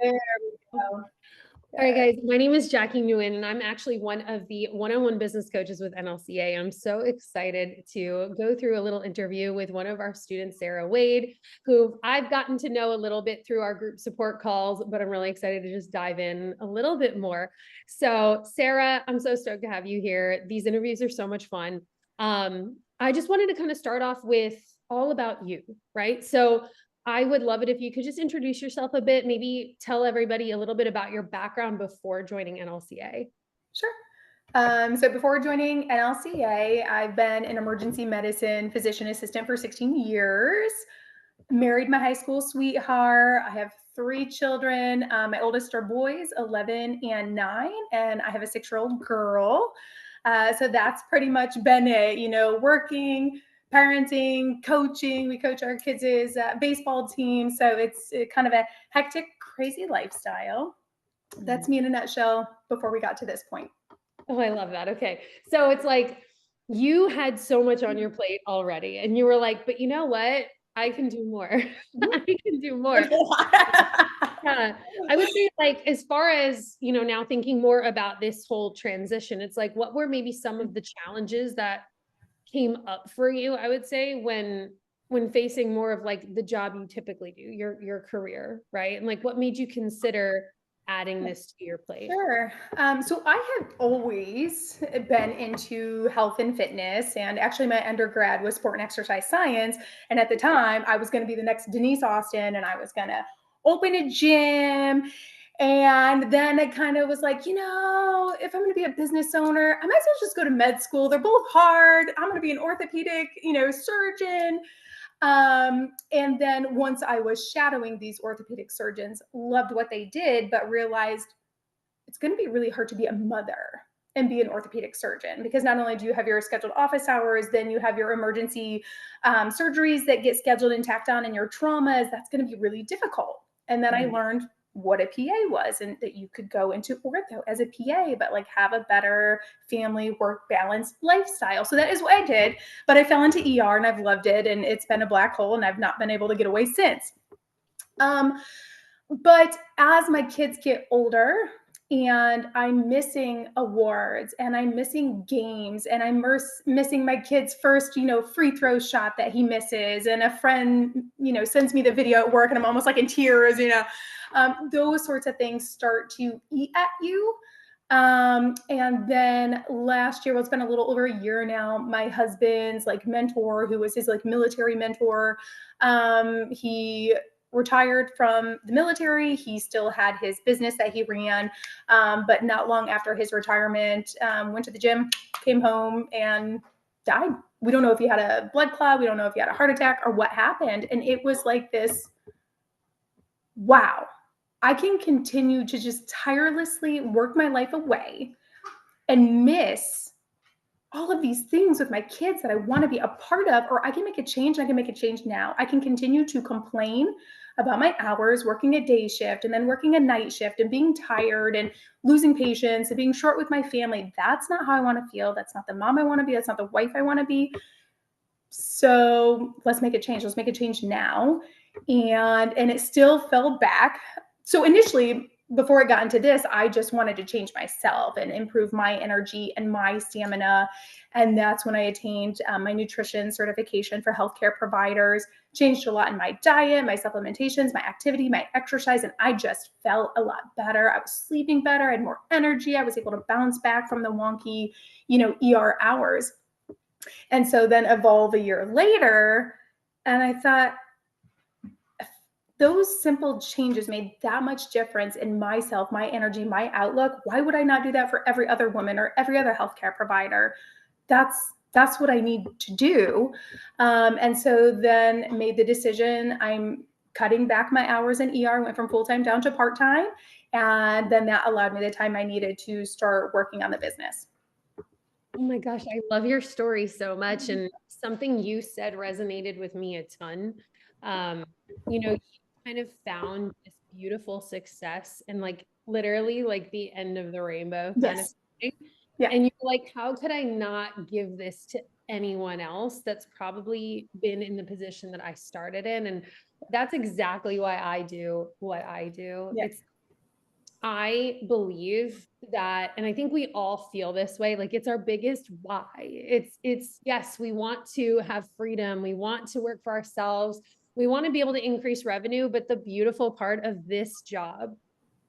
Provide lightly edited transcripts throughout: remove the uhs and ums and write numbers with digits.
There we go. All right, Yes. guys, my name is Jackie Nguyen, and I'm actually one of the one-on-one business coaches with NLCA. I'm so excited to go through a little interview with one of our students, Sarah Wade, who I've gotten to know a little bit through our group support calls, but I'm really excited to just dive in a little bit more. So, Sarah, I'm so stoked to have you here. These interviews are so much fun. I just wanted to kind of start off with all about you, right? So, I would love it if you could just introduce yourself a bit, maybe tell everybody a little bit about your background before joining NLCA. Sure. So before joining NLCA, I've been an emergency medicine physician assistant for 16 years. Married my high school sweetheart. I have three children. My oldest are boys, 11 and 9, and I have a 6-year-old girl. So that's pretty much been it, working, parenting, coaching. We coach our kids' baseball team. So it's kind of a hectic, crazy lifestyle. That's me in a nutshell before we got to this point. Oh, I love that. Okay. So it's like you had so much on your plate already, and you were like, but you know what? I can do more. I can do There's more. a lot. Yeah. I would say, like, as far as, now thinking more about this whole transition, it's like, what were maybe some of the challenges that came up for you, I would say, when facing more of like the job you typically do, your career, right? And like what made you consider adding this to your plate? Sure. So I have always been into health and fitness, and actually, my undergrad was sport and exercise science. And at the time, I was going to be the next Denise Austin, and I was going to open a gym. And then I kind of was like, if I'm going to be a business owner, I might as well just go to med school. They're both hard. I'm going to be an orthopedic, surgeon. And then once I was shadowing these orthopedic surgeons, loved what they did, but realized it's going to be really hard to be a mother and be an orthopedic surgeon, because not only do you have your scheduled office hours, then you have your emergency surgeries that get scheduled and tacked on, and your traumas. That's going to be really difficult. And then I Mhm. learned what a PA was, and that you could go into ortho as a PA, but like have a better family work balance lifestyle. So that is what I did. But I fell into ER and I've loved it, and it's been a black hole, and I've not been able to get away since. Um, but as my kids get older, and I'm missing awards, and I'm missing games, and I'm missing my kid's first, free throw shot that he misses, and a friend, sends me the video at work, and I'm almost like in tears. Those sorts of things start to eat at you. And then last year, well, it's been a little over a year now, my husband's like mentor, who was his like military mentor, he retired from the military. He still had his business that he ran, but not long after his retirement, went to the gym, came home, and died. We don't know if he had a blood clot. We don't know if he had a heart attack or what happened. And it was like this, wow, I can continue to just tirelessly work my life away and miss all of these things with my kids that I want to be a part of, or I can make a change. I can make a change now. I can continue to complain about my hours, working a day shift and then working a night shift and being tired and losing patience and being short with my family. That's not how I want to feel. That's not the mom I want to be. That's not the wife I want to be. So let's make a change. Let's make a change now. And it still fell back. So initially, before I got into this, I just wanted to change myself and improve my energy and my stamina. And that's when I attained my nutrition certification for healthcare providers, changed a lot in my diet, my supplementations, my activity, my exercise, and I just felt a lot better. I was sleeping better, I had more energy, I was able to bounce back from the wonky, ER hours. And so then evolve a year later, and I thought, those simple changes made that much difference in myself, my energy, my outlook. Why would I not do that for every other woman or every other healthcare provider? That's what I need to do. And so then made the decision. I'm cutting back my hours in ER, went from full time down to part time, and then that allowed me the time I needed to start working on the business. Oh my gosh, I love your story so much. And something you said resonated with me a ton. Um, you kind of found this beautiful success and like literally like the end of the rainbow kind of Yes. thing. Yeah. And you're like, how could I not give this to anyone else that's probably been in the position that I started in? And that's exactly why I do what I do. Yes. I believe that, and I think we all feel this way, like it's our biggest why. It's yes, we want to have freedom. We want to work for ourselves. We want to be able to increase revenue. But the beautiful part of this job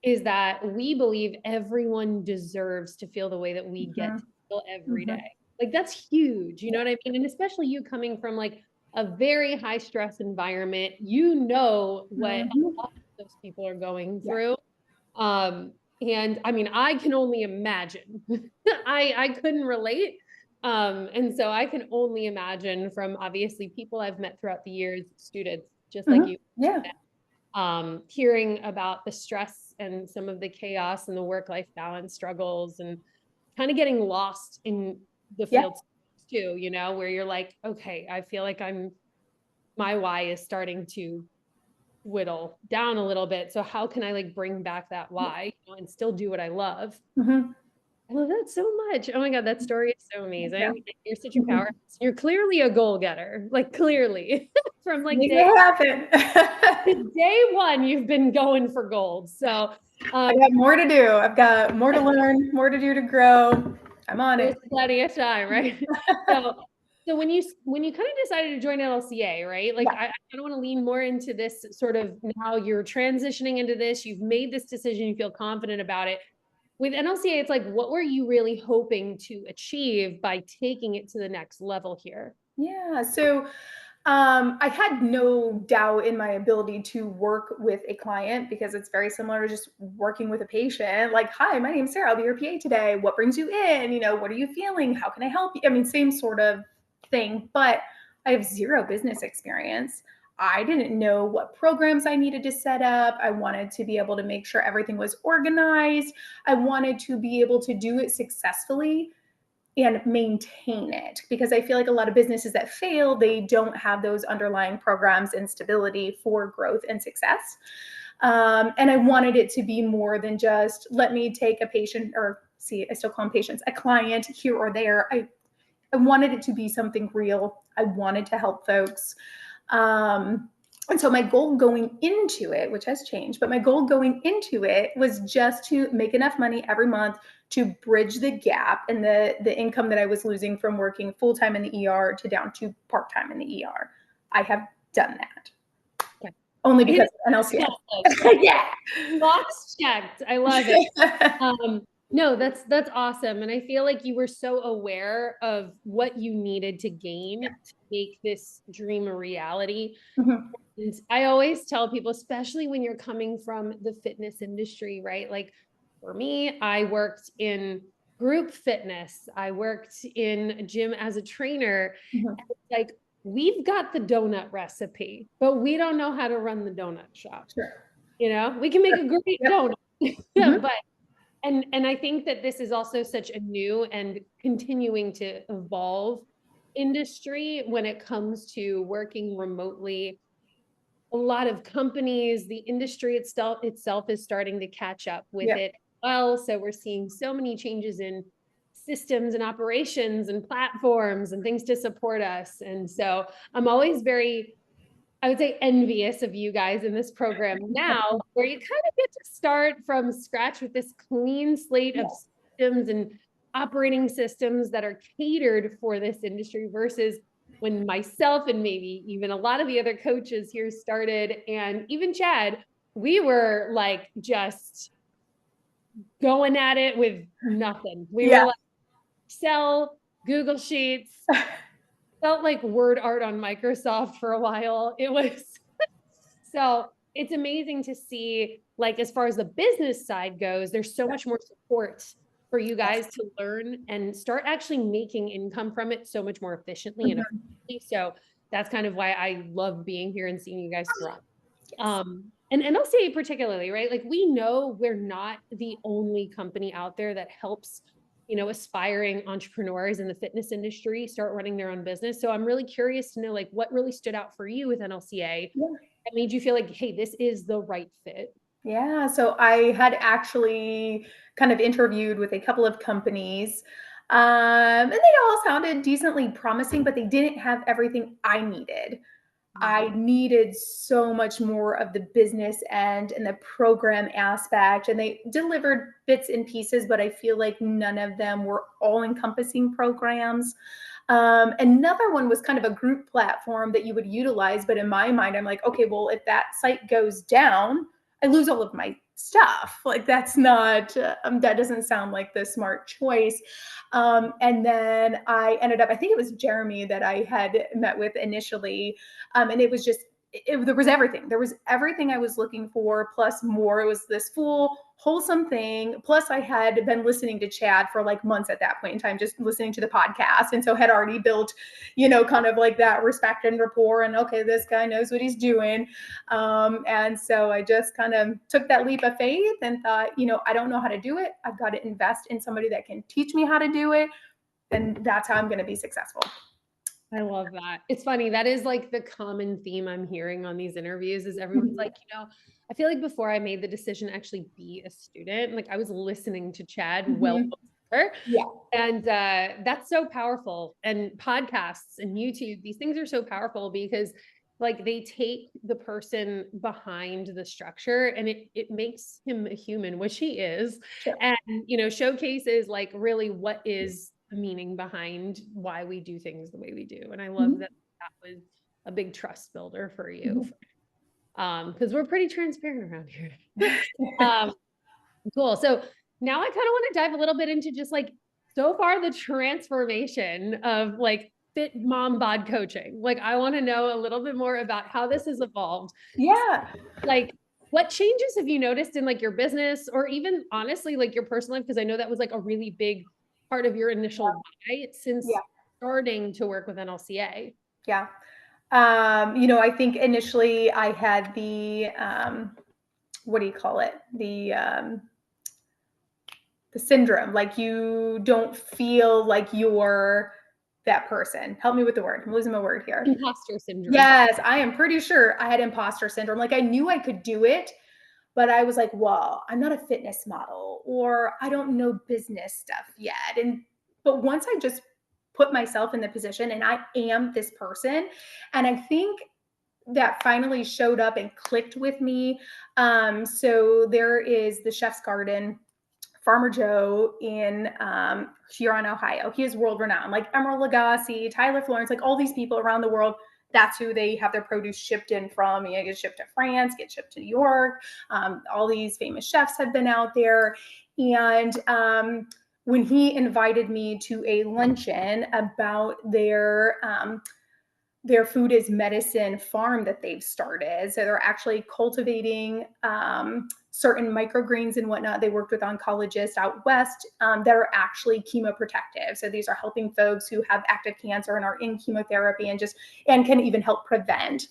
is that we believe everyone deserves to feel the way that we get to Mhm. feel every Mhm. day. Like that's huge. You know what I mean? And especially you coming from like a very high stress environment, you know what a Mhm. lot of those people are going Yeah. through. And I mean, I can only imagine. I couldn't relate. And so I can only imagine from obviously people I've met throughout the years, students just like Mhm. you, Yeah. hearing about the stress and some of the chaos and the work-life balance struggles and kind of getting lost in the Yeah. field too, where you're like, okay, I feel like my why is starting to whittle down a little bit. So how can I like bring back that why, and still do what I love? Mhm. I love that so much. Oh my God, that story is so Yeah. amazing. You're such a Mhm. powerhouse. You're clearly a goal getter, like clearly from like Make day it happen. day one, you've been going for gold. So I got more to do. I've got more to learn, more to do to grow. I'm on there's it. plenty of time, right? So so when you kind of decided to join LCA, right? Like Yeah. I kind of want to lean more into this sort of now you're transitioning into this, you've made this decision, you feel confident about it. With NLCA, it's like, what were you really hoping to achieve by taking it to the next level here? Yeah. So I had no doubt in my ability to work with a client because it's very similar to just working with a patient. Like, hi, my name's Sarah. I'll be your PA today. What brings you in? What are you feeling? How can I help you? I mean, same sort of thing, but I have zero business experience. I didn't know what programs I needed to set up. I wanted to be able to make sure everything was organized. I wanted to be able to do it successfully and maintain it because I feel like a lot of businesses that fail, they don't have those underlying programs and stability for growth and success. And I wanted it to be more than just let me take a patient or see, I still call them patients, a client here or there. I wanted it to be something real. I wanted to help folks. Um, and so my goal going into it, which has changed, but my goal going into it was just to make enough money every month to bridge the gap and the income that I was losing from working full time in the ER to down to part time in the ER. I have done that Okay. only because It of NLCS. Yeah. box checked. I love it. No, that's awesome. And I feel like you were so aware of what you needed to gain to make this dream a reality. Mhm. And I always tell people, especially when you're coming from the fitness industry, right? Like for me, I worked in group fitness. I worked in a gym as a trainer. Mhm. And it's like, we've got the donut recipe, but we don't know how to run the donut shop. Sure. We can make a great Yep. donut, Mhm. but and I think that this is also such a new and continuing to evolve industry when it comes to working remotely. A lot of companies, the industry itself is starting to catch up with Yep. it well. So we're seeing so many changes in systems and operations and platforms and things to support us. And so I'm always very, I would say, envious of you guys in this program now, where you kind of get to start from scratch with this clean slate of Yeah. systems and operating systems that are catered for this industry versus when myself and maybe even a lot of the other coaches here started, and even Chad, we were like just going at it with nothing. We Yeah. were like Excel, Google Sheets, felt like word art on Microsoft for a while. It was so it's amazing to see, like, as far as the business side goes, there's so Yeah. much more support for you Yes. guys to learn and start actually making income from it so much more efficiently and Mhm. effectively. So that's kind of why I love being here and seeing you guys thrive. Yes. And I'll say particularly, right? Like we know we're not the only company out there that helps, aspiring entrepreneurs in the fitness industry start running their own business. So I'm really curious to know like what really stood out for you with NLCA Yeah. that made you feel like, hey, this is the right fit. Yeah, so I had actually kind of interviewed with a couple of companies, and they all sounded decently promising, but they didn't have everything I needed. I needed so much more of the business end and the program aspect, and they delivered bits and pieces, but I feel like none of them were all encompassing programs. Another one was kind of a group platform that you would utilize, but in my mind, I'm like, okay, well, if that site goes down, I lose all of my stuff. Like that's not, that doesn't sound like the smart choice. And then I ended up, I think it was Jeremy that I had met with initially. And it was just, there was everything. There was everything I was looking for, plus more. It was this full, wholesome thing. Plus, I had been listening to Chad for like months at that point in time, just listening to the podcast. And so had already built, kind of like that respect and rapport. And okay, this guy knows what he's doing. And so I just kind of took that leap of faith and thought, I don't know how to do it. I've got to invest in somebody that can teach me how to do it. And that's how I'm going to be successful. I love that. It's funny. That is like the common theme I'm hearing on these interviews is everyone's like, I feel like before I made the decision to actually be a student, like I was listening to Chad well Mhm. before. Yeah. And that's so powerful. And podcasts and YouTube, these things are so powerful because like they take the person behind the structure and it makes him a human, which he is, Sure. and showcases like really what is the meaning behind why we do things the way we do. And I love Mhm. that that was a big trust builder for you. Mhm. Because we're pretty transparent around here. um, cool. So now I kind of want to dive a little bit into just like so far the transformation of like fit mom bod coaching. Like I want to know a little bit more about how this has evolved. Yeah. Like what changes have you noticed in like your business or even honestly like your personal life? Because I know that was like a really big part of your initial why since Yeah. starting to work with NLCA. Yeah. I think initially I had the what do you call it? The syndrome. Like you don't feel like you're that person. Help me with the word. I'm losing my word here. Imposter syndrome. Yes, I am pretty sure I had imposter syndrome. Like I knew I could do it, but I was like, well, I'm not a fitness model or I don't know business stuff yet. But once I just put myself in the position and I am this person, and I think that finally showed up and clicked with me. So there is the Chef's Garden, Farmer Joe in Huron, Ohio. He is world renowned, like Emerald Lagasse, Tyler Florence, like all these people around the world. That's who they have their produce shipped in from. You know, get shipped to France, get shipped to New York. All these famous chefs have been out there. And when he invited me to a luncheon about their food is medicine farm that they've started. So they're actually cultivating certain microgreens and whatnot. They worked with oncologists out west that are actually chemoprotective. So these are helping folks who have active cancer and are in chemotherapy and can even help prevent.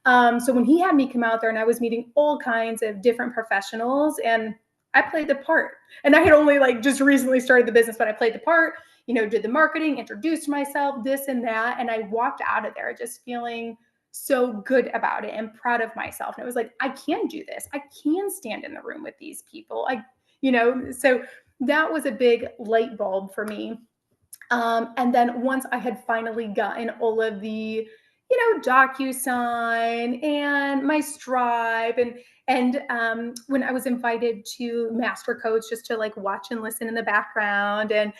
So when he had me come out there and I was meeting all kinds of different professionals and I played the part. And I had only like just recently started the business, but I played the part, did the marketing, introduced myself, this and that. And I walked out of there just feeling so good about it and proud of myself. And it was like, I can do this. I can stand in the room with these people. So that was a big light bulb for me. And then once I had finally gotten all of the, DocuSign and my Stripe and when I was invited to Master Coach just to like watch and listen in the background, and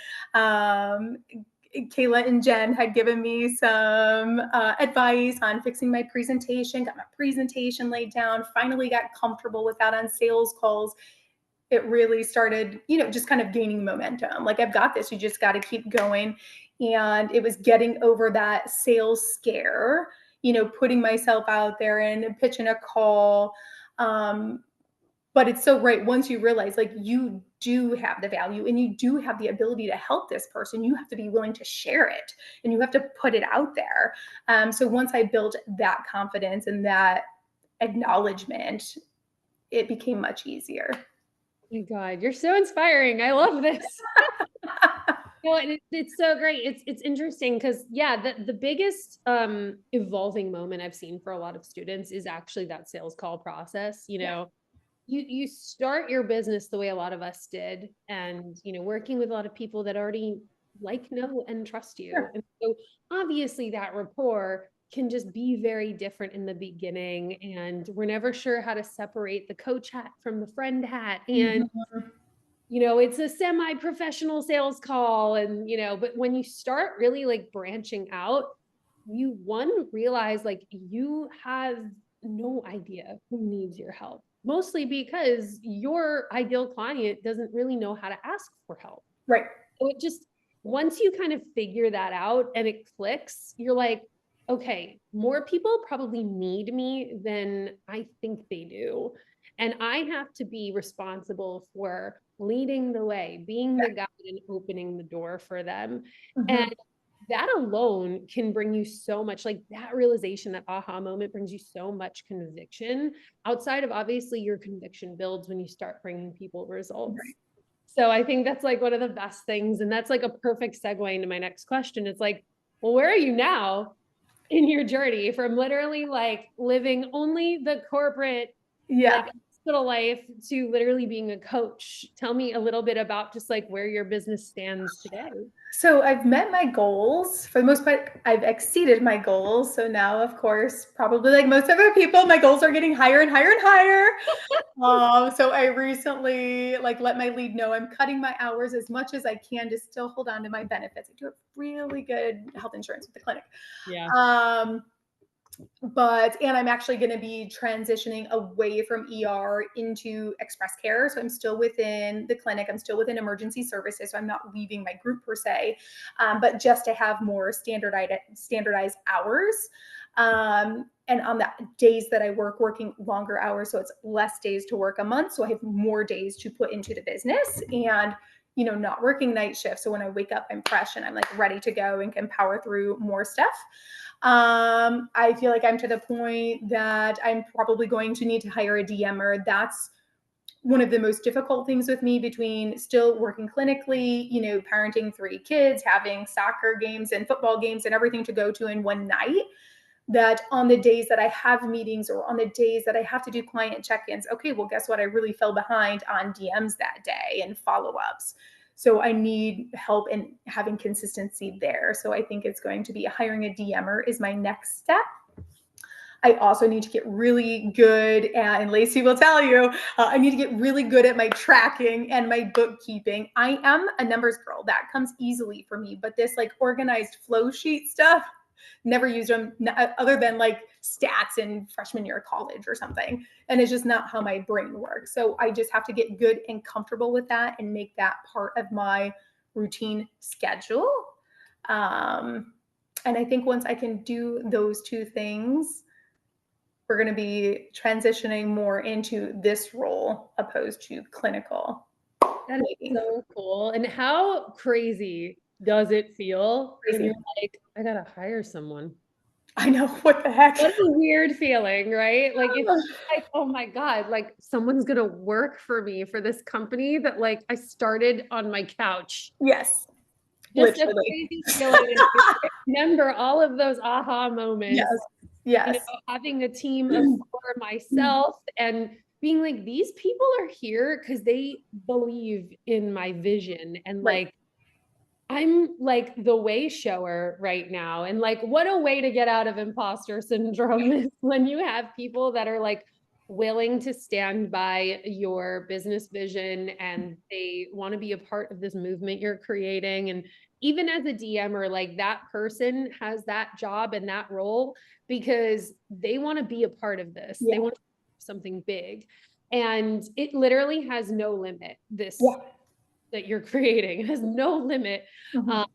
Kayla and Jen had given me some advice on fixing my presentation, got my presentation laid down, finally got comfortable with that on sales calls. It really started, just kind of gaining momentum. Like, I've got this, you just got to keep going. And it was getting over that sales scare, putting myself out there and pitching a call. But it's so great once you realize like you do have the value and you do have the ability to help this person. You have to be willing to share it and you have to put it out there. So once I built that confidence and that acknowledgement, it became much easier. Oh my God, you're so inspiring. I love this. Well, and it's so great. It's interesting because yeah, the biggest evolving moment I've seen for a lot of students is actually that sales call process. Yeah. You start your business the way a lot of us did, and working with a lot of people that already like, know, and trust you. Sure. And so obviously that rapport can just be very different in the beginning. And we're never sure how to separate the coach hat from the friend hat. And, Mhm. it's a semi-professional sales call. And, but when you start really like branching out, you realize like you have no idea who needs your help, mostly because your ideal client doesn't really know how to ask for help. Right. So it just, once you kind of figure that out and it clicks, you're like, okay, more people probably need me than I think they do. And I have to be responsible for leading the way, being the guide and opening the door for them. Mhm. And that alone can bring you so much, like that realization, that aha moment brings you so much conviction outside of, obviously your conviction builds when you start bringing people results. Right. So I think that's like one of the best things. And that's like a perfect segue into my next question. It's like, well, where are you now in your journey from literally like living only the corporate, Yeah. like hospital life, to literally being a coach? Tell me a little bit about just like where your business stands today. So I've met my goals for the most part. I've exceeded my goals. So now, of course, probably like most other people, my goals are getting higher and higher and higher. So I recently like let my lead know I'm cutting my hours as much as I can to still hold on to my benefits. I do have really good health insurance with the clinic. Yeah. Um, and I'm actually going to be transitioning away from ER into express care. So I'm still within the clinic, I'm still within emergency services. So I'm not leaving my group per se, but just to have more standardized hours. And on the days that I working longer hours. So it's less days to work a month. So I have more days to put into the business and not working night shifts. So when I wake up, I'm fresh and I'm like ready to go and can power through more stuff. I feel like I'm to the point that I'm probably going to need to hire a DMer. That's one of the most difficult things with me, between still working clinically, parenting 3 kids, having soccer games and football games and everything to go to in one night. That on the days that I have meetings or on the days that I have to do client check-ins, okay, well, guess what? I really fell behind on DMs that day and follow-ups. So I need help in having consistency there. So I think it's going to be hiring a DMer is my next step. I also need to get really good at, and Lacey will tell you, I need to get really good at my tracking and my bookkeeping. I am a numbers girl. That comes easily for me. But this like organized flow sheet stuff, never used them other than like stats in freshman year of college or something. And it's just not how my brain works. So I just have to get good and comfortable with that and make that part of my routine schedule. And I think once I can do those 2 things, we're going to be transitioning more into this role opposed to clinical. That is so cool. And how crazy does it feel when Crazy. you're like, I gotta hire someone? I know, what the heck. What a weird feeling, right? Like it's like, oh my God, like someone's gonna work for me for this company that like I started on my couch. Yes, Just a literally. crazy feeling. And I remember all of those aha moments, Yes, yes. having a team of 4 myself and being like, these people are here because they believe in my vision. And Right. like, I'm like the way shower right now. And like, what a way to get out of imposter syndrome is when you have people that are like willing to stand by your business vision and they want to be a part of this movement you're creating. And even as a DMer, like that person has that job and that role because they want to be a part of this. Yeah. They want to do something big. And it literally has no limit. This Yeah. that you're creating. It has no limit. Mhm. Um,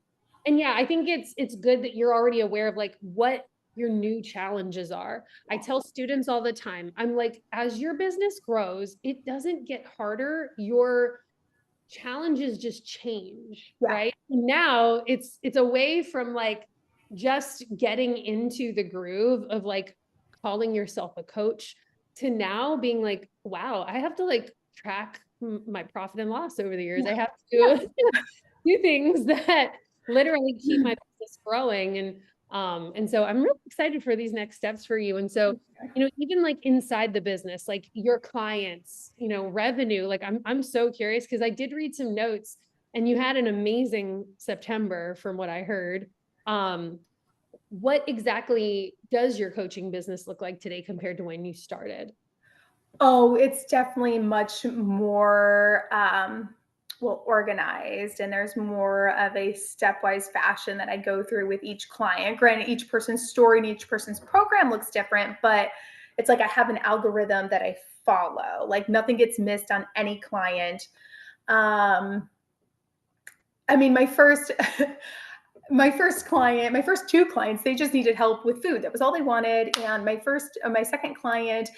and yeah, I think it's good that you're already aware of like what your new challenges are. I tell students all the time, I'm like, as your business grows, it doesn't get harder. Your challenges just change, Yeah. right? Now it's away from like just getting into the groove of like calling yourself a coach to now being like, wow, I have to like track my profit and loss over the years. Yeah. I have Yeah. to do things that literally keep my business growing. And so I'm really excited for these next steps for you. And so, even like inside the business, like your clients, revenue, like I'm so curious because I did read some notes and you had an amazing September from what I heard. What exactly does your coaching business look like today compared to when you started? Oh, it's definitely much more organized, and there's more of a stepwise fashion that I go through with each client. Granted, each person's story and each person's program looks different, but it's like I have an algorithm that I follow. Like nothing gets missed on any client. Um, I mean, my first client, my first two clients, they just needed help with food. That was all they wanted. And my second client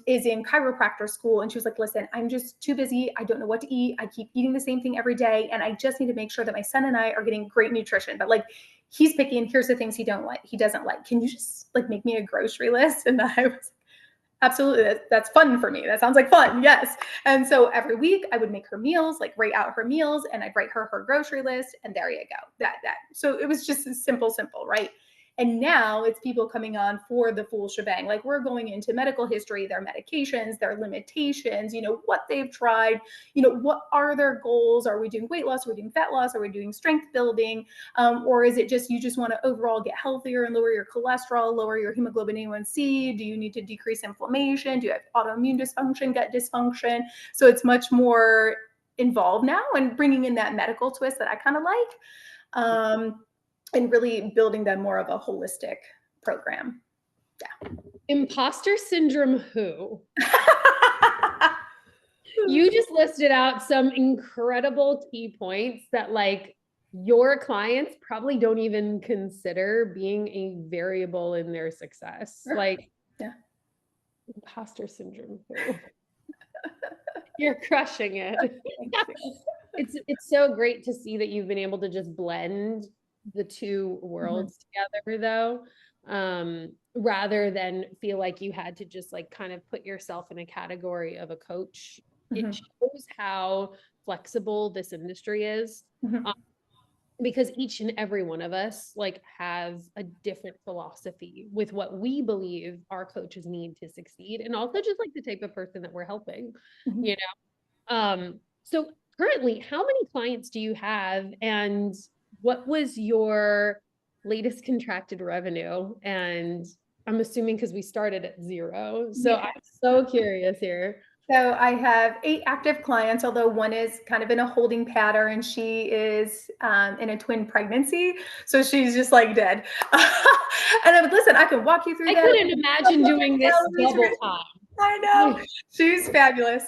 is in chiropractor school, and she was like, "Listen, I'm just too busy. I don't know what to eat. I keep eating the same thing every day, and I just need to make sure that my son and I are getting great nutrition. But like, he's picking. Here's the things he doesn't like. Can you just like make me a grocery list?" And I was absolutely. That's fun for me. That sounds like fun. Yes. And so every week I would make her meals, like write out her meals, and I'd write her grocery list. And there you go. That. So it was just simple, right? And now it's people coming on for the full shebang. Like we're going into medical history, their medications, their limitations, what they've tried, what are their goals? Are we doing weight loss? Are we doing fat loss? Are we doing strength building? Or is it just you just want to overall get healthier and lower your cholesterol, lower your hemoglobin A1C? Do you need to decrease inflammation? Do you have autoimmune dysfunction, gut dysfunction? So it's much more involved now, and bringing in that medical twist that I kind of like, and really building them more of a holistic program. Yeah. Imposter syndrome who? You just listed out some incredible key points that like your clients probably don't even consider being a variable in their success. Sure. Like, yeah. Imposter syndrome who? You're crushing it. It's so great to see that you've been able to just blend the two worlds together though, rather than feel like you had to just like kind of put yourself in a category of a coach. It shows how flexible this industry is, because each and every one of us like has a different philosophy with what we believe our coaches need to succeed, and also just like the type of person that we're helping, you know. So currently, how many clients do you have, and what was your latest contracted revenue? And I'm assuming because we started at 0. So Yeah. I'm so curious here. So I have 8 active clients, although one is kind of in a holding pattern. She is in a twin pregnancy, so she's just like dead. And I would listen. I can walk you through I that. couldn't imagine doing this double time. I know. She's fabulous.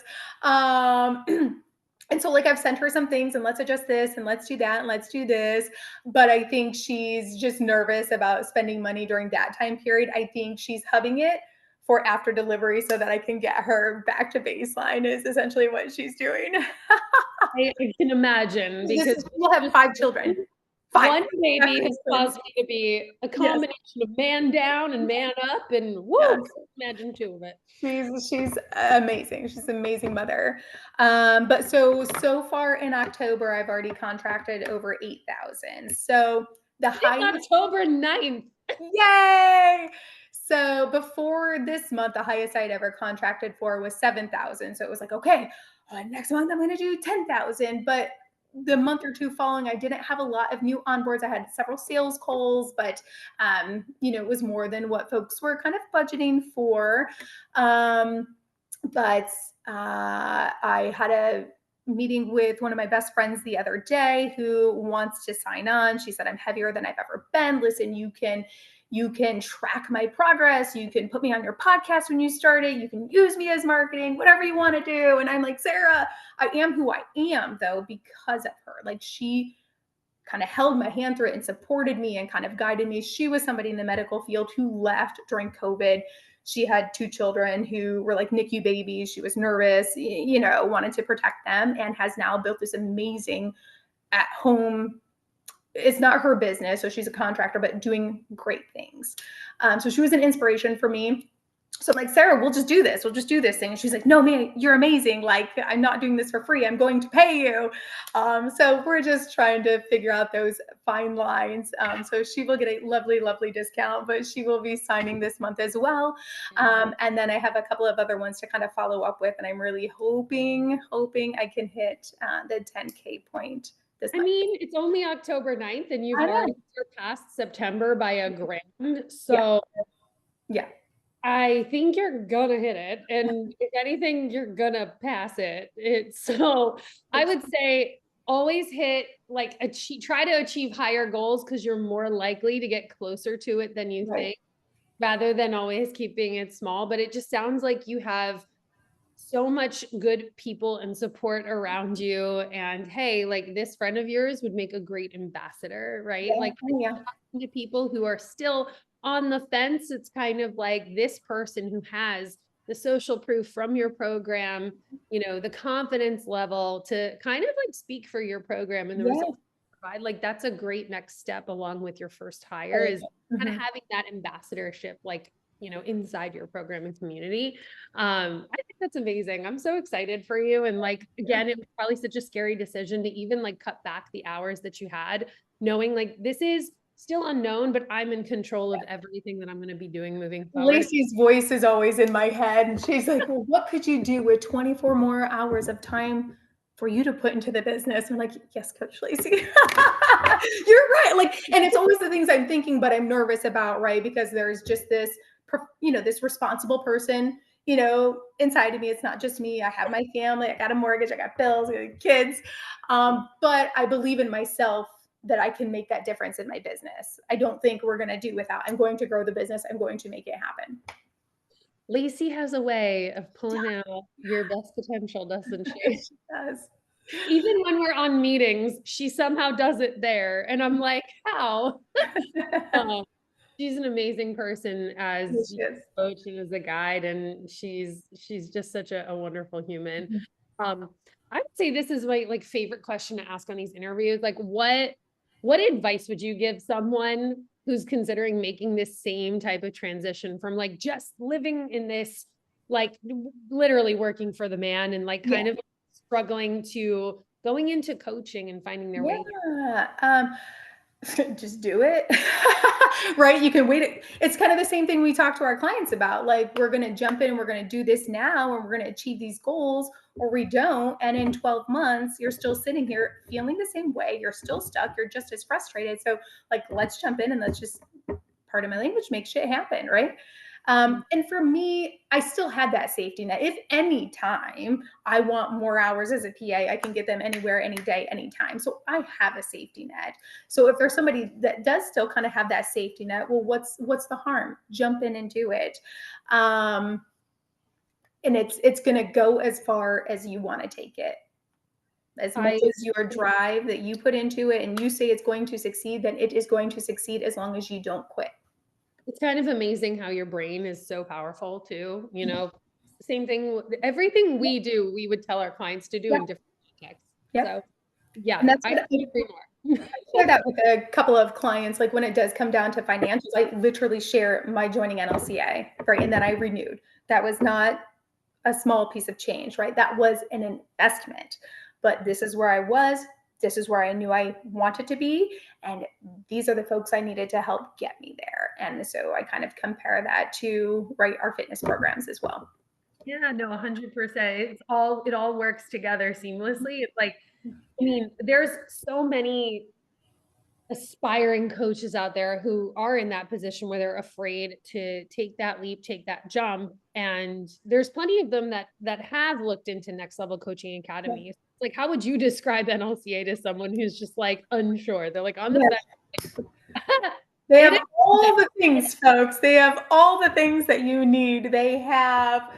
And so like I've sent her some things, and let's adjust this and let's do that and let's do this. But I think she's just nervous about spending money during that time period. I think she's hubbing it for after delivery so that I can get her back to baseline is essentially what she's doing. I can imagine, because we'll have 5 children. 5. One baby has caused me to be a combination of man down and man up, and whoa, imagine 2 of it. She's amazing. She's an amazing mother. But so far in October, I've already contracted over 8,000. So the highest October 9th. Yay! So before this month, the highest I'd ever contracted for was 7,000. So it was like, okay, next month I'm going to do 10,000. But the month or two following, I didn't have a lot of new onboards. I had several sales calls, but it was more than what folks were kind of budgeting for. But I had a meeting with one of my best friends the other day who wants to sign on. She said, "I'm heavier than I've ever been. Listen, you can track my progress. You can put me on your podcast when you start it. You can use me as marketing, whatever you want to do." And I'm like, "Sarah, I am who I am though, because of her." Like she kind of held my hand through it and supported me and kind of guided me. She was somebody in the medical field who left during COVID. She had 2 children who were like NICU babies. She was nervous, wanted to protect them, and has now built this amazing at home. It's not her business, so she's a contractor, but doing great things. So she was an inspiration for me. So I'm like, "Sarah, we'll just do this. We'll just do this thing." And she's like, "No, man, you're amazing. Like, I'm not doing this for free. I'm going to pay you." So we're just trying to figure out those fine lines. So she will get a lovely, lovely discount, but she will be signing this month as well. And then I have a couple of other ones to kind of follow up with. And I'm really hoping I can hit the 10K point this I month. mean, it's only October 9th and you've I know. already surpassed September by a grand. Yeah. So Yeah. I think you're gonna hit it. And if anything, you're gonna pass it. It's so I would say always hit like try to achieve higher goals because you're more likely to get closer to it than you Right. think, rather than always keeping it small. But it just sounds like you have so much good people and support around you. And hey, like this friend of yours would make a great ambassador, right? Yeah. Like Oh, yeah. talking to people who are still on the fence, it's kind of like this person who has the social proof from your program, the confidence level to kind of like speak for your program and the Yeah. results you provide. Like that's a great next step along with your first hire Oh, is yeah. kind of Mhm. having that ambassadorship, like, inside your program and community. I think that's amazing. I'm so excited for you. And like, Yeah. again, it was probably such a scary decision to even like cut back the hours that you had, knowing like this is still unknown, but I'm in control of everything that I'm going to be doing moving forward. Lacey's voice is always in my head, and she's like, "Well, what could you do with 24 more hours of time for you to put into the business?" I'm like, "Yes, Coach Lacey." You're right, like, and it's always the things I'm thinking, but I'm nervous about, right? Because there's just this, this responsible person, inside of me. It's not just me. I have my family. I got a mortgage. I got bills. I got kids. But I believe in myself that I can make that difference in my business. I don't think we're going to do without. I'm going to grow the business. I'm going to make it happen. Lacey has a way of pulling out your best potential, doesn't she? She does. Even when we're on meetings, she somehow does it there. And I'm like, how? Uh, she's an amazing person as Yes, she is. a coach and as a guide, and she's just such a wonderful human. Mhm. Um, I would say this is my like favorite question to ask on these interviews. Like, what advice would you give someone who's considering making this same type of transition from like just living in this, like literally working for the man and like Yeah. kind of struggling to going into coaching and finding their way here? Yeah. Just do it. Right? You can wait. It's kind of the same thing we talk to our clients about. Like, we're going to jump in, we're going to do this now, and we're going to achieve these goals, or we don't. And in 12 months, you're still sitting here feeling the same way. You're still stuck. You're just as frustrated. So, like, let's jump in and let's just, part of my language, make shit happen. Right. And for me, I still had that safety net. If any time I want more hours as a PA, I can get them anywhere, any day, anytime. So I have a safety net. So if there's somebody that does still kind of have that safety net, well, what's the harm? Jump in and do it. Um, and it's going to go as far as you want to take it. As much I as your drive that you put into it and you say it's going to succeed, then it is going to succeed as long as you don't quit. It's kind of amazing how your brain is so powerful too, Same thing, everything we do, we would tell our clients to do Yeah. in different contexts. Yeah. So, yeah, And that's I what couldn't agree more. share that with a couple of clients. Like, when it does come down to financials, I literally share my joining NLCA, right? And then I renewed. That was not a small piece of change, right? That was an investment. But this is where I was. This is where I knew I wanted to be. And these are the folks I needed to help get me there. And so I kind of compare that to, right, our fitness programs as well. Yeah, no, 100%. It all works together seamlessly. It's like, I mean, there's so many aspiring coaches out there who are in that position where they're afraid to take that leap, take that jump. And there's plenty of them that have looked into next level coaching academies. Like, how would you describe NLCA to someone who's just like unsure? They're like on the Yeah. fence. They It have is. all the things, folks. They have all the things that you need. They have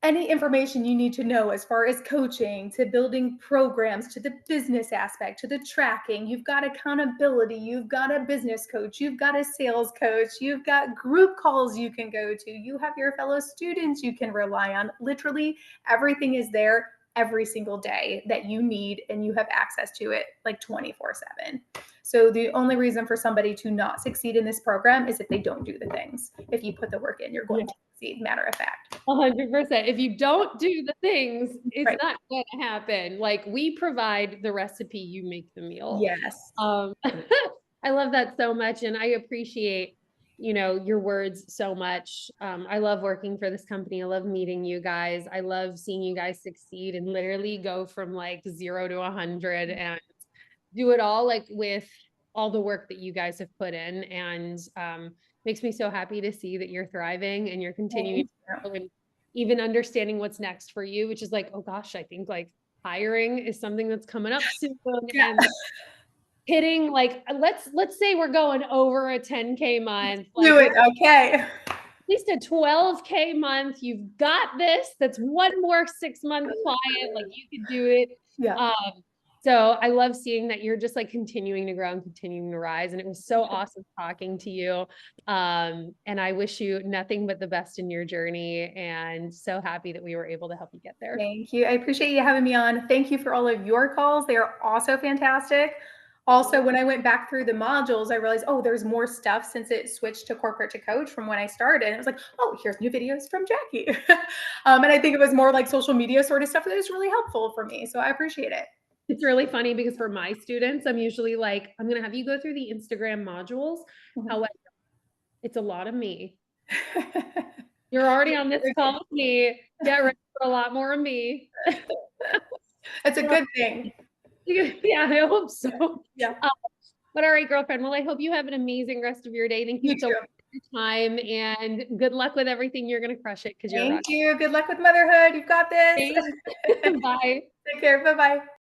any information you need to know as far as coaching, to building programs, to the business aspect, to the tracking. You've got accountability, you've got a business coach, you've got a sales coach, you've got group calls you can go to, you have your fellow students you can rely on. Literally everything is there every single day that you need, and you have access to it like 24/7. So the only reason for somebody to not succeed in this program is if they don't do the things. If you put the work in, you're going to succeed, matter of fact. 100%. If you don't do the things, it's Right. not going to happen. Like we provide the recipe, you make the meal. Yes. I love that so much. And I appreciate your words so much. I love working for this company. I love meeting you guys. I love seeing you guys succeed and literally go from like 0 to 100 and do it all like with all the work that you guys have put in. And makes me so happy to see that you're thriving and you're continuing Thank you. to grow and even understanding what's next for you, which is like, oh gosh, I think like hiring is something that's coming up soon. Yeah. And hitting like let's say we're going over a 10K month, like Do we're it. Okay. at least a 12K month. You've got this. That's one more 6-month client. Like you could do it. Yeah. Um, so I love seeing that you're just like continuing to grow and continuing to rise. And it was so awesome talking to you. And I wish you nothing but the best in your journey and so happy that we were able to help you get there. Thank you. I appreciate you having me on. Thank you for all of your calls. They are also fantastic. Also, when I went back through the modules, I realized, oh, there's more stuff since it switched to corporate to coach from when I started. It was like, oh, here's new videos from Jackie. And I think it was more like social media sort of stuff that was really helpful for me. So I appreciate it. It's really funny because for my students, I'm usually like, I'm going to have you go through the Instagram modules. Mhm. However, it's a lot of me. You're already on this call with me. Get ready for a lot more of me. It's a good thing. Yeah, I hope so. Yeah. But all right, girlfriend. Well, I hope you have an amazing rest of your day. Thank you You so too. much for your time and good luck with everything. You're going to crush it because you're Thank rock. you. Good luck with motherhood. You've got this. Bye. Take care. Bye bye.